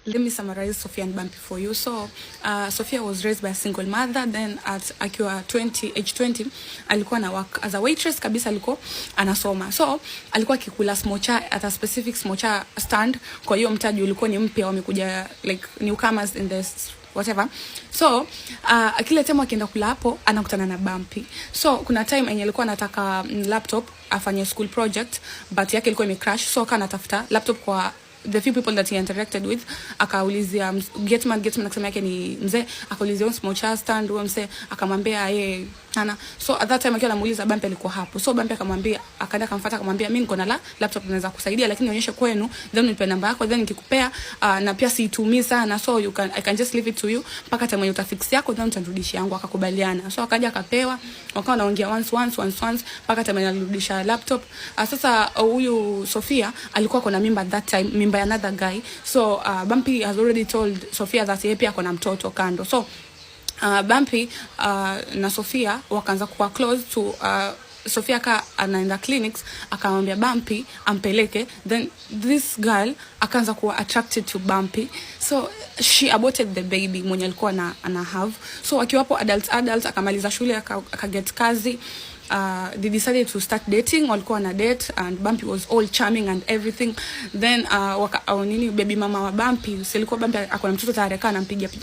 let me summarize Sophia and Bumpy for you. So Sophia was raised by a single mother. Then at akiwa age 20 alikuwa na work as a waitress kabisa, alikuwa anasoma. So alikuwa kikula smocha at a specific smocha stand. Kwa hiyo mtaji ulikuwa ni mpya, wamekuja like newcomers in this whatever. So kile time akienda kula hapo anakutana na Bumpy. So kuna time enye alikuwa anataka laptop afanye school project, but yake ilikuwa imecrash. So kana tafuta laptop kwa the few people that he interacted with. Akaulizia Getman akasema yake ni mzee. Akaulizia smocha stand huyo mzee, akamwambia yeye hana. So at that time akiwa anamuuliza Bumpy alikuwa hapo. So Bumpy akamwambia, akaenda akamfuata akamwambia, mimi niko na laptop naweza kusaidia, lakini nionyeshe kwenu, then nipe namba yako, then nikikupea na pia siitumii sana, so I can just leave it to you mpaka time utafix yako, then utanirudishia yangu. Akakubaliana. So akaja akapewa, wakawa wanaongea once mpaka time alirudisha laptop. Sasa huyu Sophia alikuwa kuna mimba at that time, mimba ya another guy. So Bumpy has already told Sophia that yeye pia kuna mtoto kando. So Bumpy na Sophia wakaanza kuwa close to Sophia anaenda clinics, akamwambia Bumpy ampeleke, then this girl akaanza kuwa attracted to Bumpy. So she aborted the baby mwenye alikuwa ana have. So akiwapo adult akamaliza shule akaget kazi. They decided to start dating. Walikuwa na date and Bumpy was all charming and everything. Then baby mama wa Bumpy, silikuwa Bumpy akona mtoto tayari,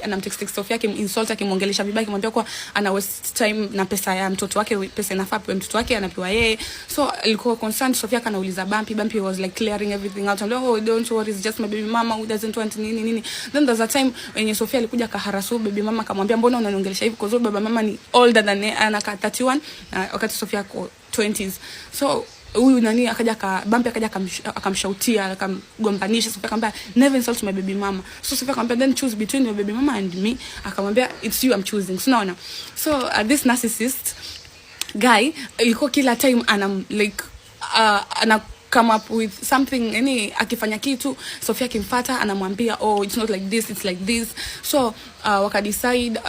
anamtext Sophia insult akimwongelesha vibaya, akimwambia kwa ana waste time na pesa ya mtoto wake, pesa inafaa kwa mtoto wake anapewa yeye. So alikuwa concerned. Sophia kanauliza Bumpy was like clearing everything out. Oh, don't worry, it's just my baby mama who doesn't want nini. Then there's a time when Sophia alikuja kaharasu baby mama, akamwambia mbona unaniongelesha hivi, because baba mama ni older than anaka 31 wakati Sophia ko 20s. So huyu nani Bumpy akaja akamshautia, akamgombanisha Sophia, akamwambia never insult my baby mama. So Sophia akamwambia then choose between your baby mama and me. Akamwambia it's you I'm choosing. So naona. So this narcissist guy ilikuwa kila time ana come up with something, akifanya kitu Sophia kimfuata anamwambia oh it's not like this, it's like this. So waka decide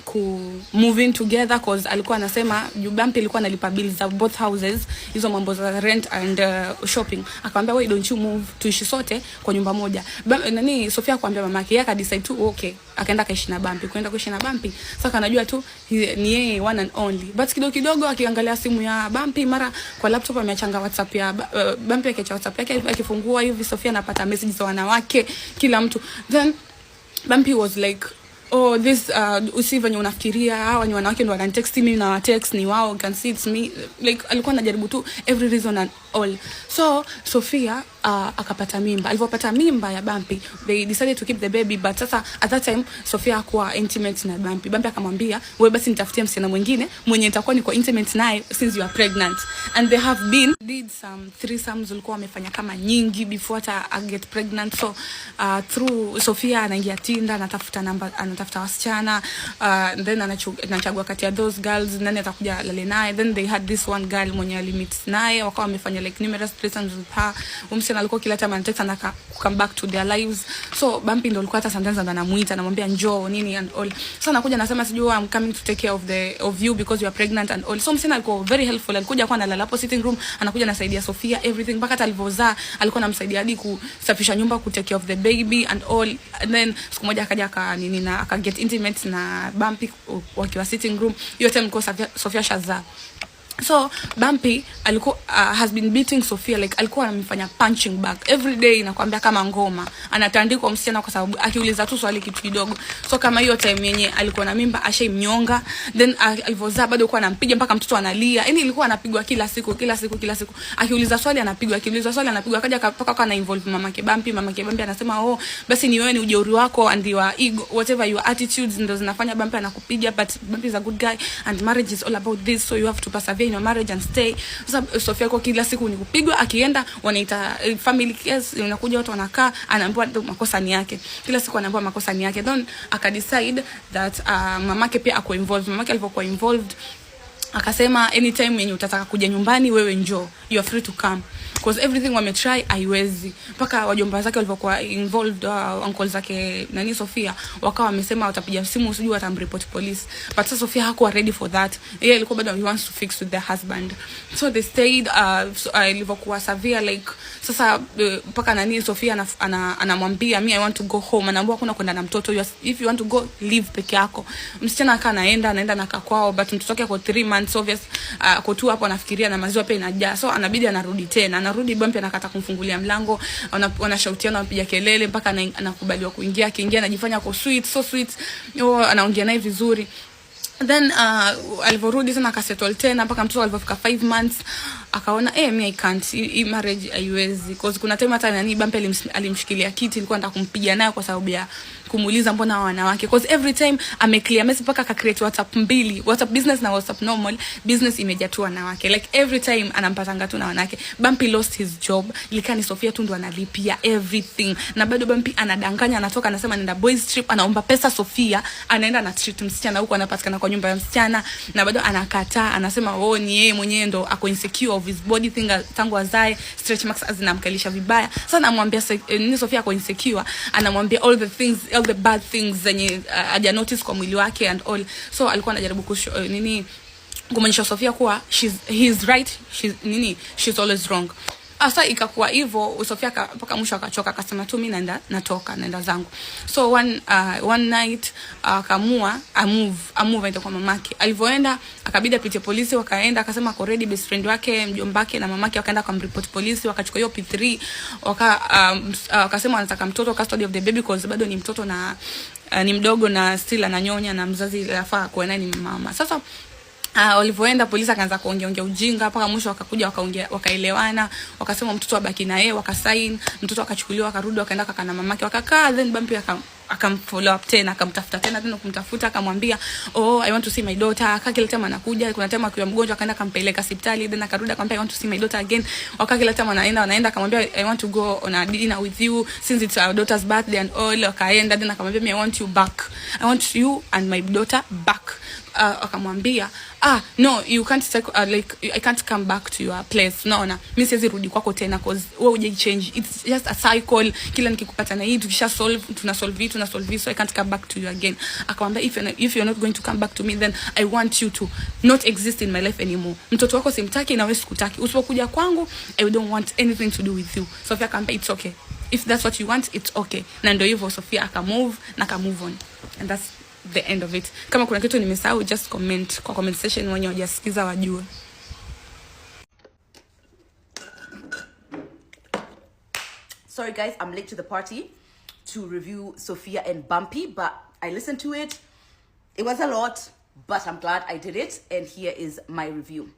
ku move in together, cause alikuwa anasema Bumpy alikuwa analipa bills za both houses, hizo mambo za rent and shopping. Akamwambia why don't you move tuishi sote kwa nyumba moja. Sophia akamwambia mamake, yeye decide tu okay, akaenda kaishi na Bumpy. Kwenda kuishi na Bumpy sasa anajua tu ni yeye one and only, but kidogo akiangalia simu ya Bumpy, mara kwa laptop ameachanga WhatsApp ya Bumpy, akiacha WhatsApp yake akifungua hivi Sophia anapata messages za wanawake kila mtu. Then Bumpy was like oh this usivenye unafikiria hawa ni wanawake ndio wananitext mimi na text ni wao, can see it's me, like alikuwa anajaribu tu every reason and all. So Sophia akapata mimba. Alipopata mimba ya Bumpy, they decided to keep the baby, but sasa at that time Sophia hakuwa intimate na Bumpy. Bumpy akamwambia wewe basi nitafutie msichana mwingine mwenye nitakuwa niko intimate naye since you are pregnant. And they have did some threesomes, walikuwa wamefanya kama nyingi before I get pregnant. So through Sophia anaingia Tinder, anatafuta wasichana, then anachagua kati ya those girls nani atakuja lale naye. Then they had this one girl mwenye alimit naye, wakawa wamefanya like numerous threesomes with her. Umsema alikuwa kila time anataka na come back to their lives. So Bumpy ndo alikuwa hata sometimes anamuita, anamwambia njoo nini and all. So anakuja anasema sijui I'm coming to take care of you because you are pregnant and all. So Msema alikuwa very helpful, alikuja kwa analala hapo sitting room, anakuja anasaidia Sophia everything, mpaka alivozaa alikuwa anamsaidia hadi kusafisha nyumba, ku take care of the baby and all. And then siku moja akaja aka get intimate na Bumpy wakiwa sitting room. Hiyo time kwa Sophia shaza. So Bumpy alikuwa has been beating Sophia, like alikuwa anamfanya punching bag every day, nakwambia kama ngoma. Anatandikwa msichana kwa sababu akiuliza tu swali kitu kidogo. So kama hiyo time yenye alikuwa na mimba ashaimnyonga, then alivozaa bado alikuwa anampiga mpaka mtoto analia. Yaani ilikuwa anapigwa kila siku. Akiuliza swali anapigwa, akaja mpaka kana involve mamake Bumpy. Mamake Bumpy anasema oh basi ni wewe, ni ujeuri wako and your ego, whatever your attitudes ndo zinafanya Bumpy anakupiga, but Bumpy is a good guy and marriage is all about this, so you have to persevere in your marriage and stay. Sasa Sophia kwa kila siku ni kupigwa, akienda wanaita family case, unakuja watu wanakaa, anaambiwa makosa ni yake. Kila siku anaambiwa makosa ni yake. Then aka decide that mamake pia ako involved. Mamake alipokuwa involved akasema anytime yenye utataka kuja nyumbani wewe njoo, you are free to come, because everything wametry haiwezi. Mpaka wajomba zake walivyokuwa involved, uncle zake nani Sophia, wakawa wamesema watapiga simu usijui watamreport police, but sasa Sophia hakuwa ready for that. Yeye alikuwa bado he wants to fix with their husband, so they stayed. Ilivyokuwa severe like sasa mpaka nani Sophia anamwambia me I want to go home, anaambiwa kuna kwenda na mtoto, if you want to go leave peke yako. Msichana anaenda na kwao, but mtoto wake kwa 3 months obvious, kwa tu hapo anafikiria na maziwa pia inajaa, so anabidi anarudi tena. Anarudi Bumpy anakata kumfungulia mlango, wanashautiana, wanapiga kelele mpaka anakubaliwa kuingia. Akiingia anajifanya kwa sweet, so sweet, anaongea naye vizuri. Then alivorudi sana akasettle tena mpaka mtoto alipofika 5 months akaona me I can't, hii marriage haiwezi, because kuna time hata nani Bumpy alimshikilia kiti, ilikuwa nataka kumpiga nayo kwa sababu ya kumuuliza mbona wanawake, because every time ameclear message mpaka create WhatsApp 2, WhatsApp business na WhatsApp normal. Business imejaa tu wanawake, like every time anampatanga tu na wanawake. Bumpy lost his job, likani Sophia tu ndo analipia everything, na bado Bumpy anadanganya, anatoka anasema nenda boys trip, anaomba pesa Sophia, anaenda na treat msichana huko, anapatikana kwa nyumba ya msichana, na bado anakataa, anasema ni yeye mwenyewe ndo ako insecure of his body thing, tangu azae stretch marks zinamkalisha vibaya. Sasa anamwambia ni Sophia ako insecure, anamwambia all the bad things zenye haja notice kwa mwili wake and all. So alikuwa anajaribu kumonyesha Sophia kuwa he's right, she's always wrong. Asa ikakuwa hivyo, Sophia mpaka mwisho akachoka, akasema tu mimi naenda zangu. So one night akamua amove aende kwa mamake. Alivyoenda akabidi apite polisi, wakaenda akasema ako ready, best friend wake, mjombake na mamake wakaenda kumreport polisi, wakachukua hiyo P3, wakasema wanataka mtoto, custody of the baby, because bado ni mtoto na ni mdogo na still ananyonya, na mzazi afaa kuwa naye ni mama. Sasa walivyoenda polisi akaanza kuongea ujinga mpaka mwisho wakakuja wakaelewana, wakasema mtoto abaki na yeye, wakasign, mtoto akachukuliwa, akarudi, wakaenda kaka na mamake wakakaa. Then Bumpy akamfollow up tena, akamtafuta tena kumtafuta, akamwambia I want to see my daughter. Kila time anakuja, kuna time akiwa mgonjwa akaenda akampeleka hospitali, then akarudi akamwambia I want to see my daughter again. Kila time wanaenda akamwambia I want to go on a dinner with you since it's our daughter's birthday and all. Wakaenda, then akamwambia me I want you back, I want you and my daughter back. Akamwambia no, you can't take, I can't come back to your place. No, mimi siwezi rudi kwako tena, cause wewe uje change, it's just a cycle. Kila nikikupata na hii tukisha tuna solve it, so I can't come back to you again. Akamwambia if you're not going to come back to me, then I want you to not exist in my life anymore. Mtoto wako simtaki na wewe sikutaki, usipokuja kwangu I don't want anything to do with you. Sophia akamwambia it's okay, if that's what you want it's okay. Na ndio hivyo Sophia akamove on, and that's the end of it. Kama kuna kitu nimesahau, just comment kwa comment section, wenye hujasikiza wajue. Sorry guys, I'm late to the party to review Sophia and Bumpy, but I listened to it. It was a lot, but I'm glad I did it, and here is my review.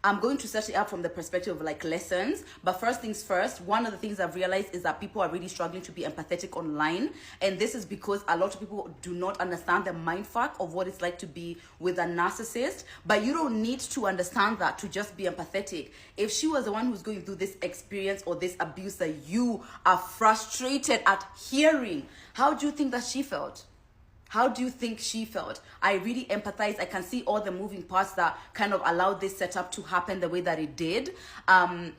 I'm going to set it up from the perspective of like lessons, but first things first, one of the things I've realized is that people are really struggling to be empathetic online, and this is because a lot of people do not understand the mindfuck of what it's like to be with a narcissist. But you don't need to understand that to just be empathetic. If she was the one who's going through this experience or this abuse that you are frustrated at hearing, how do you think that she felt? How do you think she felt? I really empathize. I can see all the moving parts that kind of allowed this setup to happen the way that it did. And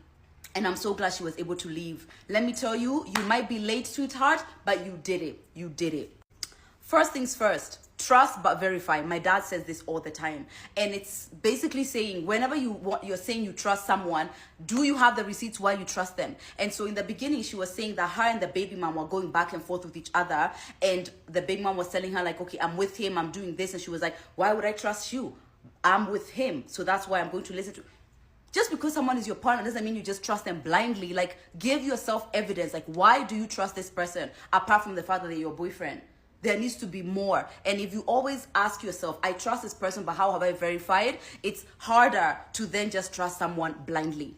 I'm so glad she was able to leave. Let me tell you, you might be late, sweetheart, but you did it. You did it. First things first, trust but verify. My dad says this all the time, and it's basically saying whenever you're saying you trust someone, do you have the receipts why you trust them? And so in the beginning she was saying that her and the baby mom were going back and forth with each other, and the baby mom was telling her like, okay, I'm with him, I'm doing this, and she was like, why would I trust you? I'm with him, so that's why I'm going to listen to. Just because someone is your partner doesn't mean you just trust them blindly. Like, give yourself evidence. Like, why do you trust this person apart from the fact that they're your boyfriend? There needs to be more. And if you always ask yourself, I trust this person, but how have I verified? It's harder to then just trust someone blindly.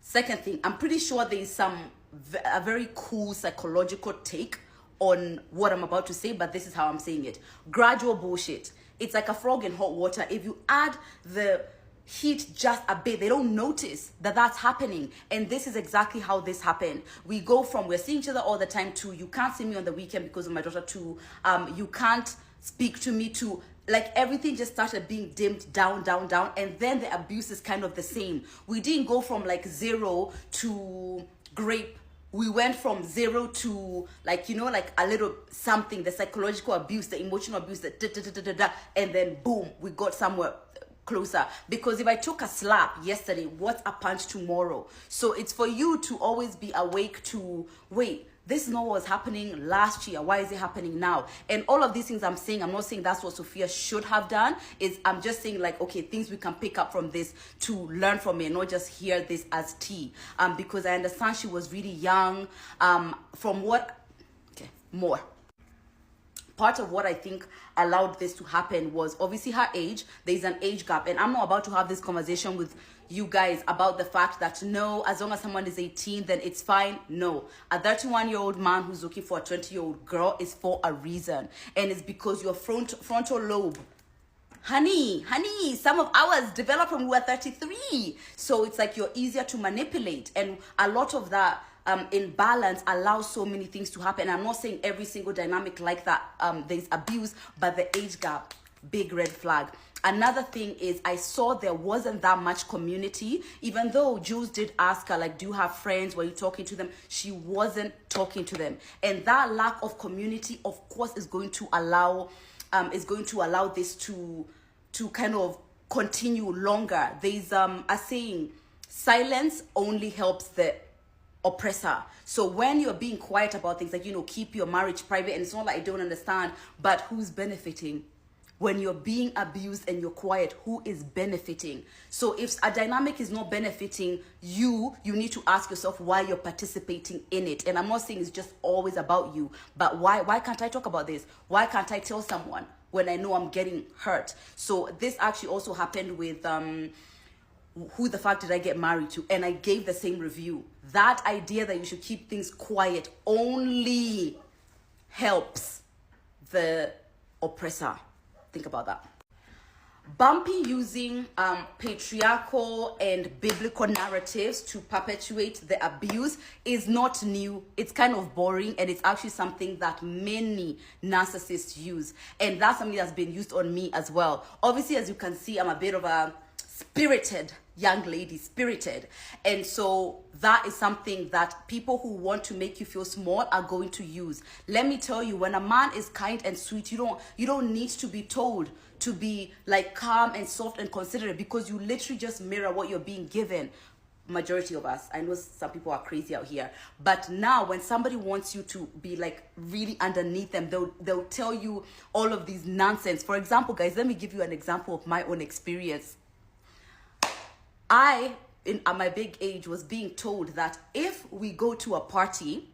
Second thing, I'm pretty sure there is a very cool psychological take on what I'm about to say, but this is how I'm saying it. Gradual bullshit. It's like a frog in hot water. If you add the heat just a bit. They don't notice that that's happening. And this is exactly how this happened. We go from we're seeing each other all the time to you can't see me on the weekend because of my daughter, to you can't speak to me, to like everything just started being dimmed down. And then the abuse is kind of the same. We didn't go from like 0 to grape. We went from 0 to like, you know, like a little something, the psychological abuse, the emotional abuse, the and then boom, we got somewhere closer. Because if I took a slap yesterday, what's a punch tomorrow? So it's for you to always be awake to, wait, this is not what was happening last year. Why is it happening now? And all of these things I'm saying, I'm not saying that's what Sophia should have done. I'm just saying like, okay, things we can pick up from this to learn from it, not just hear this as tea. Because I understand she was really young. More. Part of what I think allowed this to happen was obviously her age. There's an age gap. And I'm not about to have this conversation with you guys about the fact that no, as long as someone is 18, then it's fine. No. A 31-year-old man who's looking for a 20-year-old girl is for a reason. And it's because your frontal lobe, honey, some of ours developed when we were 33. So it's like you're easier to manipulate. And a lot of that imbalance allows so many things to happen. I'm not saying every single dynamic like that, there's abuse, but the age gap, big red flag. Another thing is I saw there wasn't that much community, even though Jules did ask her, like, do you have friends? Were you talking to them? She wasn't talking to them. And that lack of community, of course, is going to allow this to kind of continue longer. There's a saying, silence only helps the oppressor. So when you're being quiet about things, like, you know, keep your marriage private, and it's not like I don't understand, but who's benefiting? When you're being abused and you're quiet, who is benefiting? So if a dynamic is not benefiting you, you need to ask yourself why you're participating in it. And I'm not saying it's just always about you, but why can't I talk about this? Why can't I tell someone when I know I'm getting hurt? So this actually also happened with who the fuck did I get married to? And I gave the same review. That idea that you should keep things quiet only helps the oppressor. Think about that. Bumpy using patriarchal and biblical narratives to perpetuate the abuse is not new. It's kind of boring, and it's actually something that many narcissists use. And that's something that's been used on me as well. Obviously, as you can see, I'm a bit of a spirited young lady, spirited. And so that is something that people who want to make you feel small are going to use. Let me tell you, when a man is kind and sweet, you don't need to be told to be like calm and soft and considerate, because you literally just mirror what you're being given. Majority of us, I know some people are crazy out here, but now when somebody wants you to be like really underneath them, they'll tell you all of these nonsense. For example, guys, let me give you an example of my own experience. At my big age, was being told that if we go to a party,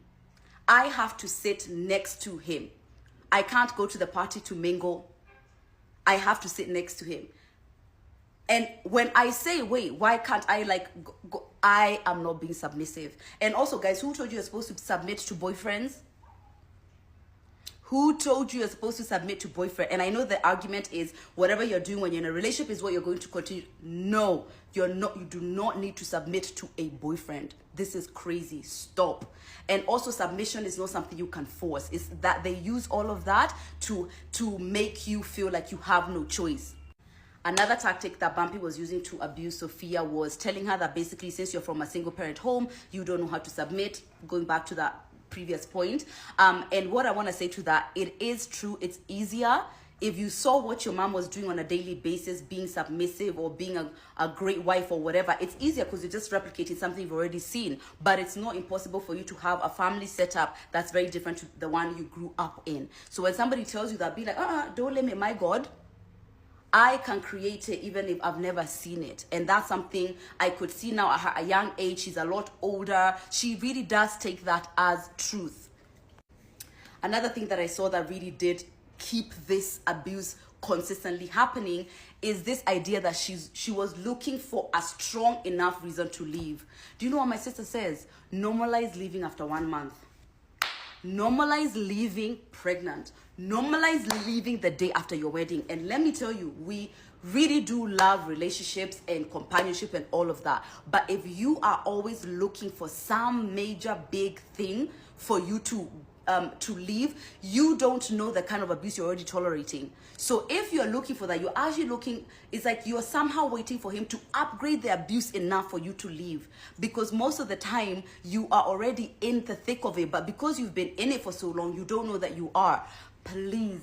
I have to sit next to him. I can't go to the party to mingle. I have to sit next to him. And when I say, wait, why can't I go, I am not being submissive. And also, guys, who told you you're supposed to submit to boyfriends? Who told you you're supposed to submit to boyfriend? And I know the argument is whatever you're doing when you're in a relationship is what you're going to continue. No, you're not. You do not need to submit to a boyfriend. This is crazy. Stop. And also, submission is not something you can force. It's that they use all of that to make you feel like you have no choice. Another tactic that Bumpy was using to abuse Sophia was telling her that basically, since you're from a single parent home, you don't know how to submit. Going back to that previous point. And what I want to say to that, it is true. It's easier if you saw what your mom was doing on a daily basis, being submissive or being a great wife or whatever. It's easier because you're just replicating something you've already seen. But it's not impossible for you to have a family setup that's very different to the one you grew up in. So when somebody tells you that, be like, don't limit my God. I can create it even if I've never seen it. And that's something I could see now at her a young age. She's a lot older. She really does take that as truth. Another thing that I saw that really did keep this abuse consistently happening is this idea that she was looking for a strong enough reason to leave. Do you know what my sister says? Normalize leaving after 1 month. Normalize leaving pregnant. Normalize leaving the day after your wedding. And let me tell you, really do love relationships and companionship and all of that. But if you are always looking for some major big thing for you to leave, you don't know the kind of abuse you're already tolerating. So if you're looking for that, you're actually looking, it's like you're somehow waiting for him to upgrade the abuse enough for you to leave, because most of the time you are already in the thick of it, but because you've been in it for so long, you don't know that you are. Please,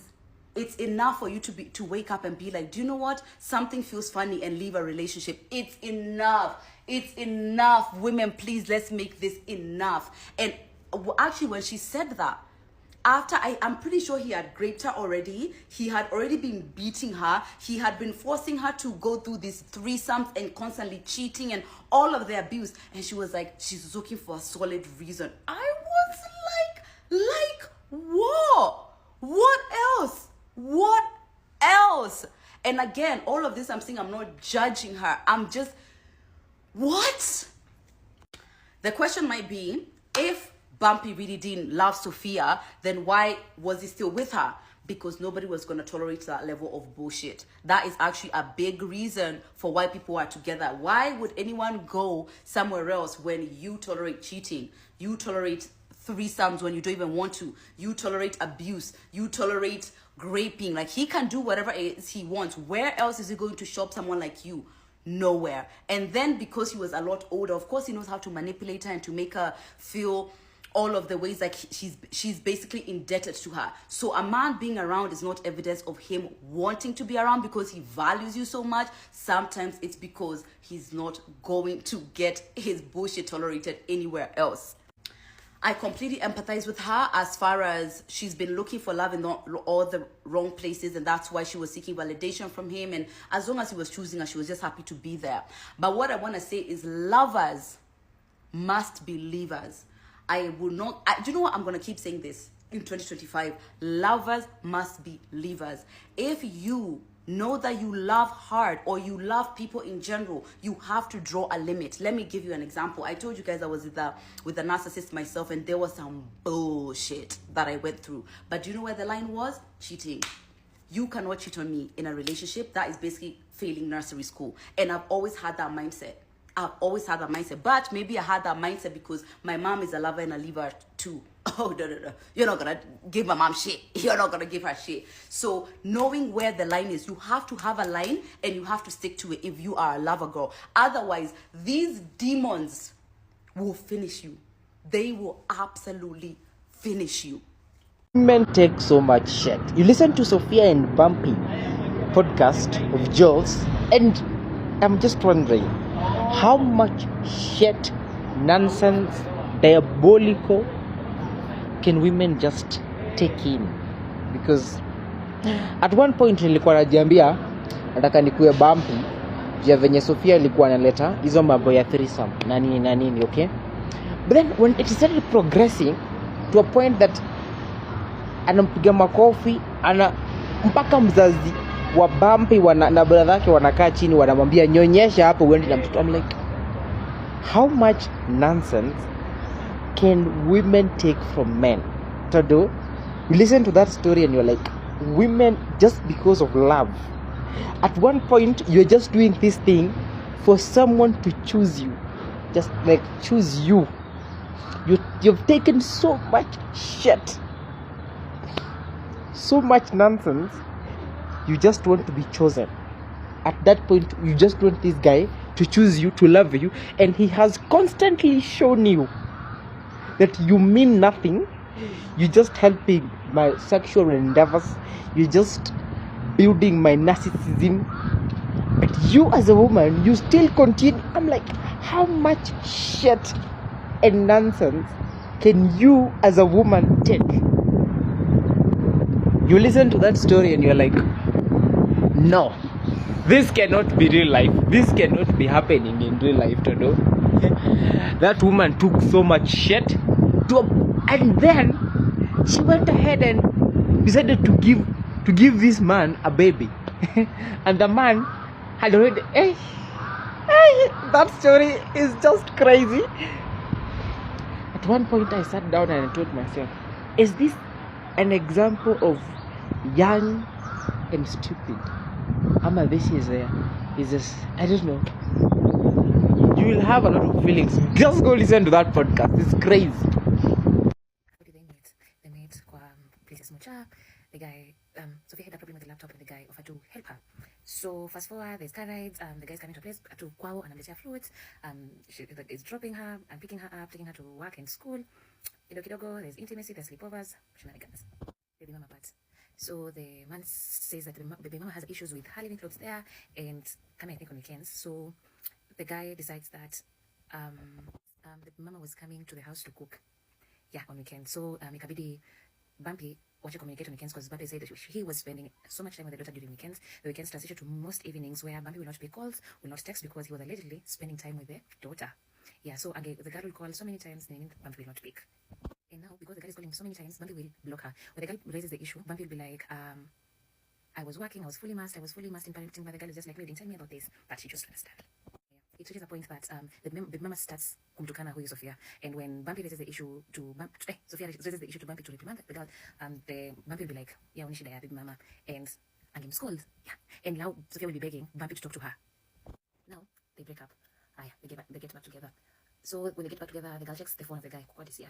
it's enough for you to wake up and be like, do you know what, something feels funny, and leave a relationship. It's enough. It's enough. Women, please, let's make this enough. And actually, when she said that, after I'm pretty sure he had raped her already. He had already been beating her. He had been forcing her to go through these threesomes and constantly cheating and all of the abuse. And she was like, she's looking for a solid reason. I was like, what? What else? What else? And again, all of this I'm saying, I'm not judging her. I'm just, what? The question might be, if Bumpy really didn't love Sophia, then why was he still with her? Because nobody was going to tolerate that level of bullshit. That is actually a big reason for why people are together. Why would anyone go somewhere else when you tolerate cheating? You tolerate threesomes when you don't even want to. You tolerate abuse. You tolerate raping. Like, he can do whatever it is he wants. Where else is he going to shop someone like you? Nowhere. And then because he was a lot older, of course he knows how to manipulate her and to make her feel all of the ways like she's basically indebted to her. So a man being around is not evidence of him wanting to be around because he values you so much. Sometimes it's because he's not going to get his bullshit tolerated anywhere else. I completely empathize with her as far as she's been looking for love in all the wrong places, and that's why she was seeking validation from him. And as long as he was choosing her, she was just happy to be there. But what I want to say is, lovers must be leavers. I will not, do you know what? I'm going to keep saying this in 2025. Lovers must be leavers. If you know that you love hard or you love people in general, you have to draw a limit. Let me give you an example. I told you guys I was with a narcissist myself, and there was some bullshit that I went through. But do you know where the line was? Cheating. You cannot cheat on me in a relationship. That is basically failing nursery school. And I've always had that mindset. But maybe I had that mindset because my mom is a lover and a leaver too. Oh, no. You're not going to give my mom shit. You're not going to give her shit. So knowing where the line is, you have to have a line and you have to stick to it if you are a lover girl. Otherwise, these demons will finish you. They will absolutely finish you. Men take so much shit. You listen to Sophia and Bumpy podcast of Jules, and I'm just wondering, how much shit, nonsense, diabolical can women just take in? Because at one point nilikuwa najiambia nataka nikuwe Bumpy ya venye Sophia ilikuwa analeta hizo mambo ya threesome na nini, okay? But then when it started progressing to a point that anampiga makofi, mpaka mzazi wa Bumpy na brother yake wanakaa chini wanamwambia nyonyesha hapo uende na mtoto. I'm like, how much nonsense can women take from men? Todo, you listen to that story and you're like, women, just because of love, at one point you're just doing this thing for someone to choose you, just like choose you. You've taken so much shit, so much nonsense. You just want to be chosen. At that point, you just want this guy to choose you, to love you, and he has constantly shown you that you mean nothing. You're just helping my sexual endeavors. You're just building my narcissism. But you as a woman, you still continue. I'm like, how much shit and nonsense can you as a woman take? You listen to that story and you're like, no, this cannot be real life. This cannot be happening in real life, Todo. That woman took so much shit and then she went ahead and decided to give this man a baby. And the man had already that story is just crazy. At one point I sat down and I told myself, is this an example of young and stupid? Ama, this is just, I don't know. You will have a lot of feelings. Just go listen to that podcast. It's crazy. How did they meet? They met kwa places mocha. The guy, Sophia had a problem with the laptop and the guy offered to help her. So fast forward, there's car rides, the guy's coming to a place to Kwao and I'm fluids. She is dropping her and picking her up, taking her to work and school. Kidogo, there's intimacy, there's sleepovers, shenanigans. Baby mama part. So the man says that the baby mama has issues with her leaving clothes there and coming, I think, on weekends. So the guy decides that the mama was coming to the house to cook. Yeah, on weekends. So ikabidi Bumpy watch a communicate on weekends because Bumpy said that he was spending so much time with the daughter during weekends. The weekends transitioned to most evenings where Bumpy will not pay calls, will not text because he was allegedly spending time with the daughter. Yeah, so again, the girl will call so many times, and Bumpy will not pick. And now, because the girl is calling so many times, Bumpy will block her. When the girl raises the issue, Bumpy will be like, I was working, I was fully masked in parenting, but the girl is just like, no, you didn't tell me about this, but she just understand. It reaches a point that the mama starts kumtukana who is Sophia, and when Bumpy raises the issue to Sophia raises the issue to Bumpy to reprimand the girl, the Bumpy will be like, yeah, when she died, big mama, and him scold, yeah, and now Sophia will be begging Bumpy to talk to her. Now they break up. They get back together. So when they get back together, the girl checks the phone of the guy, what is he?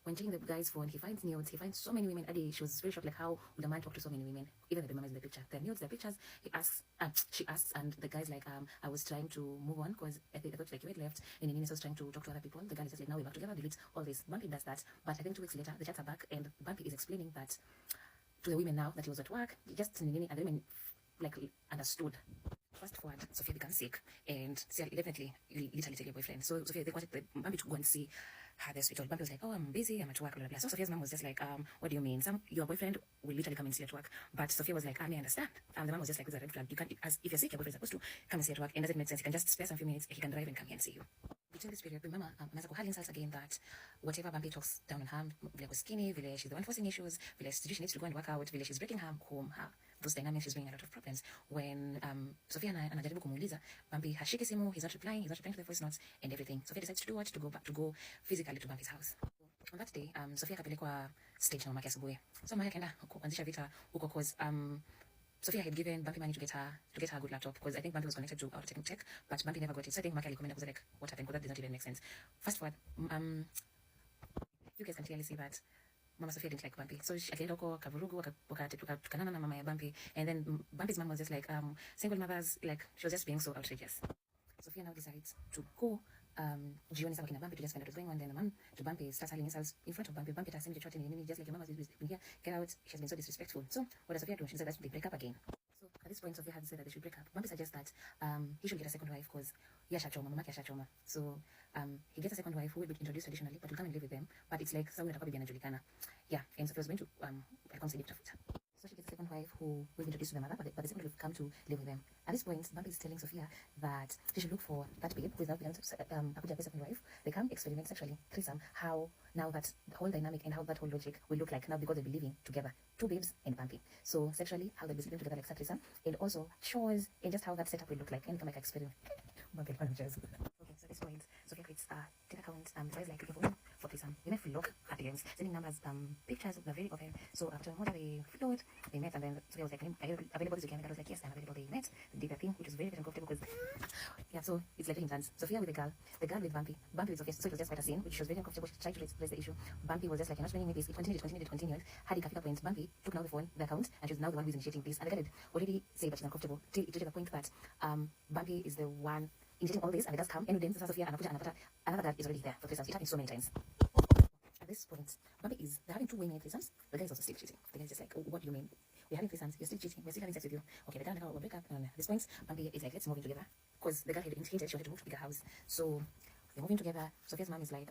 When checking the guy's phone, he finds nudes. He finds so many women. Adi, she was very shocked, like how would a man talk to so many women? Even the mama is in the picture. The nudes, the pictures. She asks, and the guy's like, I was trying to move on because I thought like you had left, and Nini was trying to talk to other people. The girl is just like, now we're back together. Delete all this. Bumpy does that, but I think 2 weeks later, the chats are back, and Bumpy is explaining that to the women now that he was at work. Just Nini and the women like understood. Fast forward, Sophia becomes sick, and definitely, literally tell your boyfriend. So Sophia, they wanted Bumpy to go and see her at the hospital. Bumpy was like, oh, I'm busy, I'm at work, blah, blah, blah. So Sophia's mom was just like, what do you mean? Your boyfriend will literally come and see you at work. But Sophia was like, I may understand. The mom was just like, it's a red flag. You can't, if you're sick, your boyfriend's supposed to come and see you at work. And doesn't make sense. He can just spare some few minutes, he can drive and come here and see you. Between this period, Mama anaanza kuhali insults again that whatever Bumpy talks down on her, vile was skinny, vile she's the one forcing issues, vile she needs to go and work out, vile she's breaking her home, those dynamics, she's bringing a lot of problems. When Sophia anajaribu kumuuliza, Bumpy hashiki simu, he's not replying to the voice notes and everything. Sophia decides to do what? To go physically to Bumpy's house. On that day, Sophia kapelekwa stage na mamake asubuhi. So mamake akaenda kuanzisha vita huko cause Sophia had given Bumpy money to get her a good laptop because I think Bumpy was connected to our tech, but Bumpy never got it. So I think Mamake commented was like, what happened? Because that did not even make sense. Fast forward, you guys can clearly see that Mama Sophia didn't like Bumpy. So she again kavurugu tukanana na mama ya Bumpy, and then Bumpy's mom was just like, single mothers, like she was just being so outrageous. Sophia now decides to go jioni sawa kina Bumpy to just find out what's going on. Then the mom to Bumpy starts hurling insults in front of Bumpy. Bumpy starts saying just like your mama's been here, get out, she has been so disrespectful. So what does Sophia do? She said that they break up again. So at this point, Sophia had said that they should break up. Bumpy suggests that he should get a second wife because mamake yashachoma. So he gets a second wife who will be introduced traditionally, but will come and live with them. But it's like someone atakuwa bibi anajulikana. Yeah, and Sophia was going to consider it. So she gets a second wife who will be introduced to the mother, but the second will come to live with them. At this point, Bumpy is telling Sophia that she should look for that babe who is now beginning to second wife. They come experiment sexually, threesome, how now that the whole dynamic and how that whole logic will look like now because they'll be living together, 2 babes and Bumpy. So sexually, how they'll be living together like threesome, and also chores and just how that setup will look like. And come like experiment. Bumpy managers. Okay, so at this point, Sophia creates a TikTok account. There's like looking for threesome. Women flock at the ends, sending numbers, pictures, they're very open. So after one they flowed, they met, and then Sophia was like, are you available this weekend? The girl was like, yes, I'm available. They met, they did their thing, which was very, very uncomfortable because yeah, so it's like taking turns. Sophia with the girl with Bumpy with Sophia. So it was just quite a scene, which was very uncomfortable. She tried to raise the issue. Bumpy was just like, you're not bringing me this. It continued. Had it point, Bumpy took now the account, and she's now the one who's initiating this. And the girl had already said that she's uncomfortable till it reached the point that Bumpy is the one initiating all this, and it does come, and then Sophia and another girl is already there for threesomes. It happened so many times. At this point, Bumpy they're having 2 women threesomes. The guy is also still cheating. The guy is just like, oh, what do you mean? We're having threesomes, you're still cheating, we're still having sex with you. Okay, the girl will break up. And at this point, Bumpy is like, let's move in together. Because the girl had hinted she wanted to move to a bigger house. So they're moving together. Sophia's mom is like,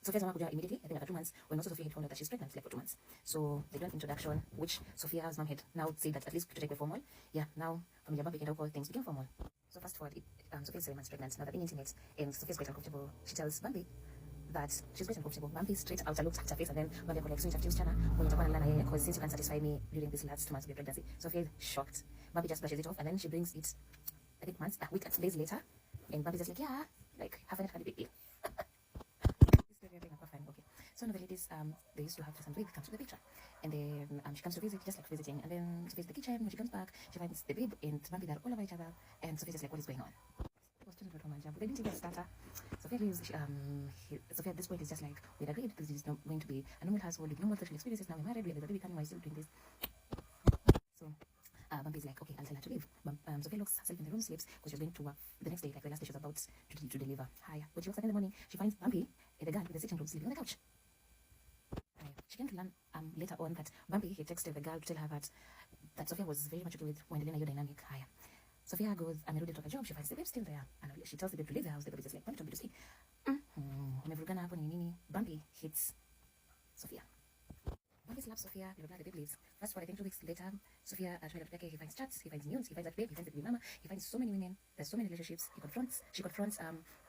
Sophia's mom could do immediately, I think after 2 months, when also Sophia had found out that she's pregnant, like for 2 months. So they do an introduction, which Sophia's mom had now said that at least to take the formal. Yeah, now Familia Bumpy and all things became formal. So fast forward, Sophia's 7 months pregnant, now they're being intimate, and Sophia's quite uncomfortable. She tells Bumpy that she's quite uncomfortable. Bumpy straight out looks at her face, and then Bumpy like, so interviews Chana, when you're going to learn because since you can't satisfy me during this last 2 months of your pregnancy. Sophia is shocked. Bumpy just brushes it off, and then she brings it, I think days later, and Bumpy's just like, yeah, like half an hour, had a big deal. Okay. So now the ladies, they used to have some. They come to the picture. And then she comes to visit, just like visiting. And then Sophia's in the kitchen. When she comes back, she finds the babe and Bumpy that are all over each other. And Sophia's just like, what is going on? It was just a job. They didn't even start her. Sophia leaves. Sophia at this point is just like, we'd agreed this is not going to be a normal household with normal social experiences. Now we're married. We have a baby coming. Why still doing this? So Bumpy's like, okay, I'll tell her to leave. Sophia locks herself in the room, sleeps because she's going to work the next day, like the last day she was about to deliver. Hiya. When she wakes up in the morning, she finds Bumpy, the girl, in the sitting room, sleeping on the couch. She came to learn later on that Bumpy had texted the girl to tell her that Sophia was very much okay with when Elena, your dynamic. Hiya. Sophia goes, I'm ready to a job. She finds the babe still there. And she tells the babe to leave the house. The babe is just like, Bumpy told me to stay. Wamevurugana hapo ni nini? Bumpy hits Sophia. Bumpy slaps Sophia. The babe leaves. Fast forward, I think 2 weeks later, Sophia tried to he finds chats, he finds news, he finds that babe, he finds the baby mama, he finds so many women, there's so many relationships. She confronts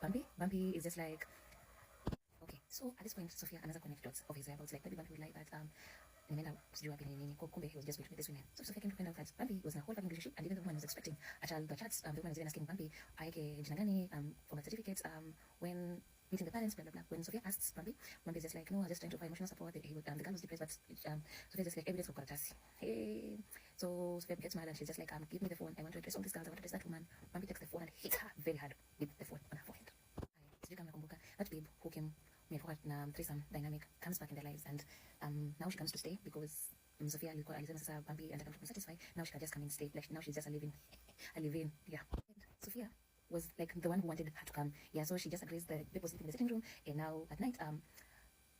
Bumpy. Bumpy is just like, okay. So at this point, Sophia another connect dots of his whereabouts. Like maybe Bumpy would like that nimeenda sijui wapi nini kumbe he was just with this women. So Sophia came to find out that Bumpy was in a whole fucking relationship, and even the woman was expecting a child. The chats, the woman was even asking Bumpy aike jina gani for my certificates when meeting the parents, blah blah blah. When Sophia asks Bumpy is just like, no, I was just trying to find emotional support. The girl was depressed, but Sophia's just like, evidence for karatasi. Hey. So Sophia gets mad and she's just like, give me the phone. I want to address all these girls. I want to address that woman. Bumpy takes the phone and hits her very hard with the phone on her forehead. That babe who came threesome dynamic comes back in their lives, and now she comes to stay because Sophia alisema Bumpy and I'm satisfied. Now she can just come and stay. Like now she's just a living, yeah. Sophia was like the one who wanted her to come. Yeah, so she just agrees the babe was sleeping in the sitting room, and now at night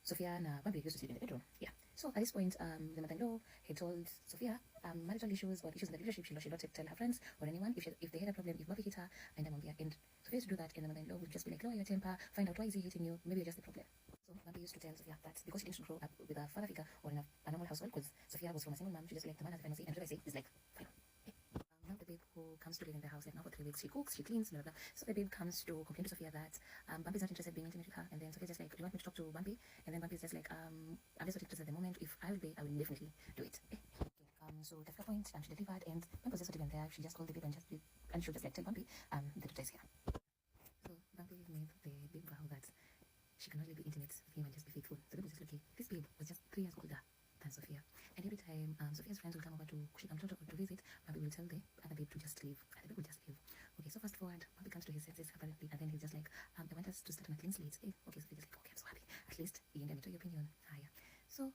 Sophia and Bumpy used to sleep in the bedroom. Yeah. So at this point, the mother-in-law had told Sophia marital issues or issues in the relationship. She should not tell her friends or anyone if they had a problem. If Bumpy hit her, and then and Sophia used to do that, and the mother-in-law would just be like, lower your temper, find out why is he hitting you. Maybe you're just the problem. So Bumpy used to tell Sophia that because she didn't grow up with a father figure or in a normal household, because Sophia was from a single mom, she just like the man has the final say, and whatever I say is like final. Now the babe who comes to live in the house, like now for 3 weeks, she cooks, she cleans, blah blah blah. So the babe comes to complain to Sophia that Bumpy's not interested in being intimate with her, and then Sophia's just like, do you want me to talk to Bumpy? And then Bumpy's just like, I'm just not interested at the moment. If I will be, I will definitely do it. So at that point, she delivered, and Bumpy was just not even there. She just called the babe and she would just like tell Bumpy the doctor is here. So Bumpy made the babe vow that she can only be intimate with him and just be faithful. So the babe was just like, okay, this babe was just 3 years older than Sophia, and every time Sophia's friends will come over to visit, Bumpy will tell the other babe to just leave, and the babe will just leave. Okay, so fast forward, Bumpy comes to his senses apparently, and then he's just like, I want us to start on a clean slate. Hey, okay, Sophia's just like, okay, I'm so happy. At least you can tell your opinion. Hiya. So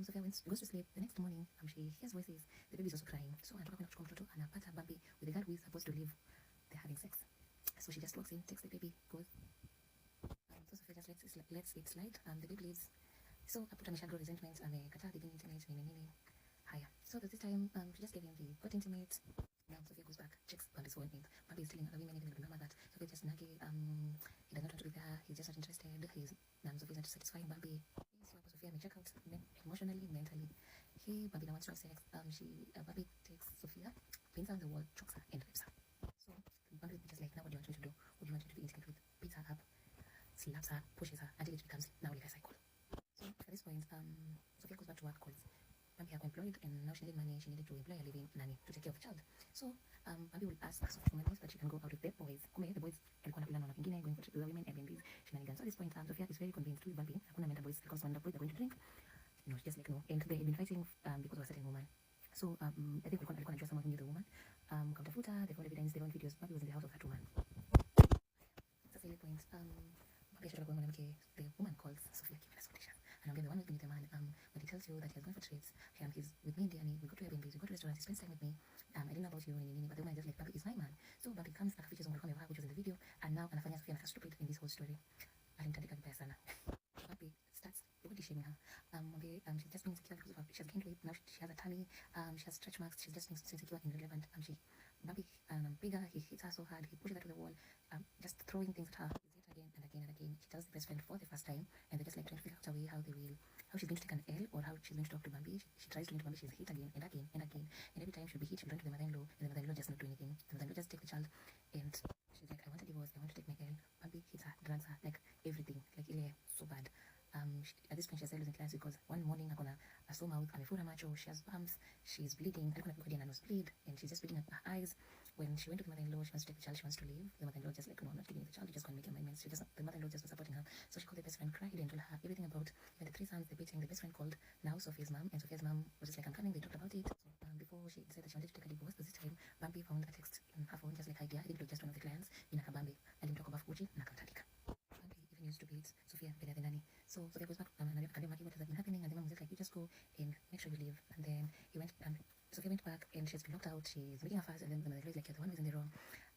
Sophia goes to sleep. The next morning, she hears voices. The baby is also crying. So anatoka kwenda kuchukua mtoto, anapata Bumpy with the girl who is supposed to leave. They're having sex. So she just walks in, takes the baby, goes. So Sophia just lets it slide. The baby leaves. So I put ameshagrow resentment and kata being intimate nini. Higher. So this time she just gave him the got intimate. Now Sophia goes back, checks Bumpy's phone, and Bumpy is telling other women, even the mama, that Sophia just naggy, he does not want to be with her, he's just not interested, Sophie's not satisfying Bumpy. So Sophia may check out emotionally, mentally. Bumpy now wants to have sex. Bumpy takes Sophia, pins her on the wall, chokes her, and rapes her. So Bumpy just like, now what do you want me to do? Who do you want me to be intimate with? Beats her up, slaps her, pushes her, until it becomes now a cycle. So at this point, Sophia goes back to work because Bumpy had employed, and now she needed money. She needed to employ a living nanny to take care of the child. So Bumpy will ask Sophia money so that she can go out with the boys. The boys alikuwa nakula na wengine, going for trips with the women, Airbnbs, shenanigans. So at this point, Sophia is very convinced with Bumpy. Hakuna menda boys because when the boys are going to drink, no, she just like no. And they had been fighting because of a certain woman. So I think alikuwa anajua someone who knew the woman. Kamtafuta, they found evidence, they found videos. Bumpy was in the house of that woman. That's the point. Bumpy should have gone mwanamke. The woman calls Sophia, give me the quotation. And I'm the one with me, the man. But he tells you that he has gone for trips. He's with me in Diani. We go to Airbnbs, we go to restaurants, he spends time with me. I didn't know about you, but the woman is just like, Bumpy is my man. So Bumpy comes, features on which was in the video, and now anafanya Sophia stupid in this whole story. Alimtandika vibaya sana. Bumpy starts body shaming her. She's just being insecure because she has gained weight. Now she has a tummy. She has stretch marks. She's just being insecure and irrelevant. Bumpy bigger. He hits her so hard. He pushes her to the wall. Just throwing things at her. He hits her again and again and again. She tells the best friend for the first time, and they're just like trying to figure out a way how she's going to take an L or how she's going to talk to Bumpy. She tries to lean to Bumpy. She's hit again and again and again. And every time she'll be hit, she'll run to the mother-in-law, and the mother-in-law just not do anything. The mother-in-law just take the child, and she's like, I want a divorce. I want to take my L. Bumpy hits her, drags her, like everything, like so bad. At this point, she started losing clients because one morning, a sore mouth, amefura macho, she has bumps, she's bleeding, alikuwa anapigwa hadi na nose bleed, and she's just bleeding at her eyes. When she went to the mother-in-law, she wants to take the child, she wants to leave. The mother-in-law just like, no, I'm not giving you the child, you just go and make your amendments. The mother-in-law just was supporting her. So she called the best friend, cried, and told her everything about even the 3 sons, the beating. The best friend called now Sophia's mom, and Sophia's mom was just like, I'm coming. They talked about it. So before she decided that she wanted to take a divorce, this time Bumpy found a text in her phone, just like, hi dear, I think it was just one of the clients in Akabambi. Alimtoka bafu uchi na akamtandika. Bumpy even used to beat Sophia better than Nani. So Sophia goes back and Maki, what has been happening? And the mom was just like, you just go and make sure you leave. And then he went Sophia went back and she's been locked out. She's making a fuss, and then the mother-in-law is like, you're the one who's in the wrong.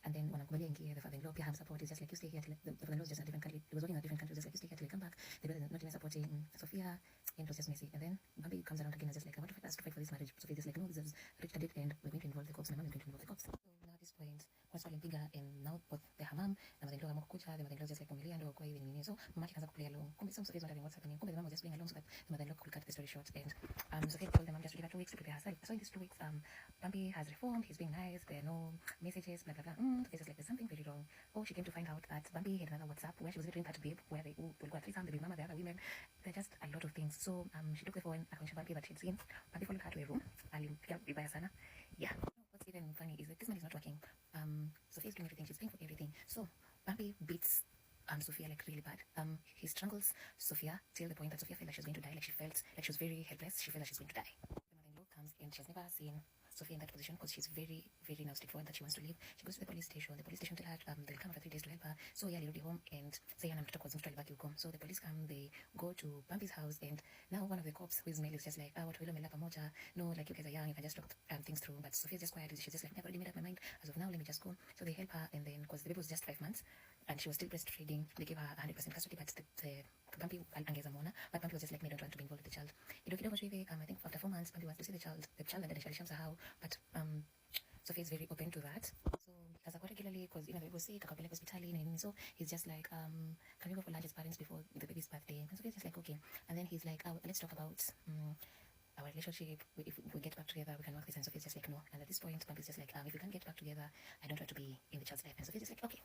And then when I'm going the father-in-law have support, is just like, you stay here till the father-in-law is just in a different country. He was working in a different country, just like, you stay here till I come back. The brother not even supporting Sophia, and it was just messy. And then Bumpy comes around again and just like, I want to fight us to fight for this marriage. Sophia is like, no, this is reached a dead end. We're going to involve the cops. My mom is going to involve the cops. So now at this point, once calling bigger, and now both the hamam, the mother-in-law amokucha, the mother-in-law just like Kumilia and Okwa even so mama kaanza play along. Kumbe some Sophia is wondering what's happening. Kumbe the mom was just playing along so that the mother-in-law could cut the story short. And Sophia told the mom just to give her 2 weeks to prepare herself. So in these 2 weeks, Bumpy has reformed, he's being nice, there are no messages, blah blah blah. Sophia's just like, there's something very wrong. Oh, she came to find out that Bumpy had another WhatsApp where she was doing that babe, where they will go at 3 times, the big mama, the other women. There are just a lot of things. So she took the phone, akaonyesha Bumpy that she'd seen. Bumpy followed her to a room. Alimpiga vibaya sana. Yeah. What's even funny is that this man is not working. Sophia's doing everything, she's paying for everything. So Bumpy beats Sophia like really bad. He strangles Sophia till the point that Sophia felt like she was going to die, like she felt like she was very helpless. She felt like she's going to die. The mother-in-law comes and she has never seen Sophia in that position because she's very, very now straightforward that she wants to leave. She goes to the police station. The police station tell her they'll come after 3 days to help her. So yeah, they'll be home and say I'm to talk with back you come. So the police come, they go to Bumpy's house, and now one of the cops, who is male, is just like, what will pamoja? No, like you guys are young, you can just talk things through. But Sophia's just quiet. She's just like, never really made up my mind. As of now, let me just go. So they help her, and then because the baby was just 5 months and she was still breastfeeding, they gave her 100% custody, but the Bumpy angeza mona, but Bumpy was just like, me, don't want to be involved with the child. I think after 4 months, Bumpy wants to see the child, and then she how, but Sophia is very open to that. So because I regularly, because you know, people sick, I hospitali, and so he's just like, can we go for lunch as parents before the baby's birthday? And Sophia's just like, okay. And then he's like, let's talk about our relationship. If we get back together, we can work this. And Sophia's just like, no. And at this point, Bumpy's just like, if we can't get back together, I don't want to be in the child's life. And Sophia's just like, okay.